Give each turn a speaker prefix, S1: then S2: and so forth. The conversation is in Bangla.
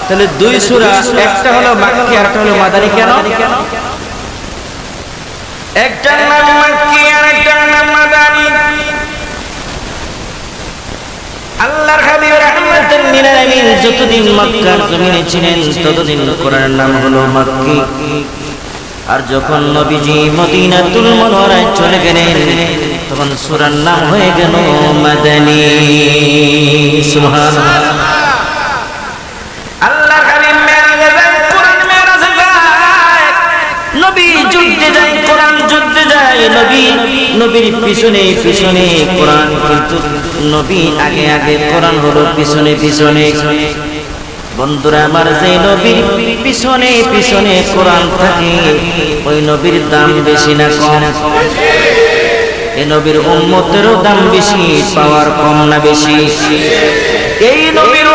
S1: তাহলে দুই সূরা, একটা হলো মাক্কি আর একটা হলো মাদানী। কেন? একটার নাম মাক্কি আর একটার নাম মাদানী। আল্লাহর হাবিব রাহমাতুল লিল আলামিন যতদিন মক্কার জমিনে ছিলেন ততদিন কোরআনের নাম হলো মাক্কি। আর যখন নবীজি মদিনাতুল মুনাওয়ারায় চলে গেলেন তখন সূরার নাম হয়ে গেল মাদানী। সুবহানাল্লাহ। আল্লাহর হাবিব মেরাজে যায়, কোরআন মেরাজে যায়, নবী যুদ্ধে যায়, কোরআন যুদ্ধে যায়, নবীর পিছনে পিছনে কোরআন, কিন্তু নবী আগে আগে, কোরআন হলো পিছনে পিছনে। বন্ধুরা আমার, যে নবীর পিছনে পিছনে কোরআন থাকে ওই নবীর দাম বেশি না কম? এই নবীর উম্মতেরও দাম বেশি, পাওয়ার কম না বেশি? এই নবীর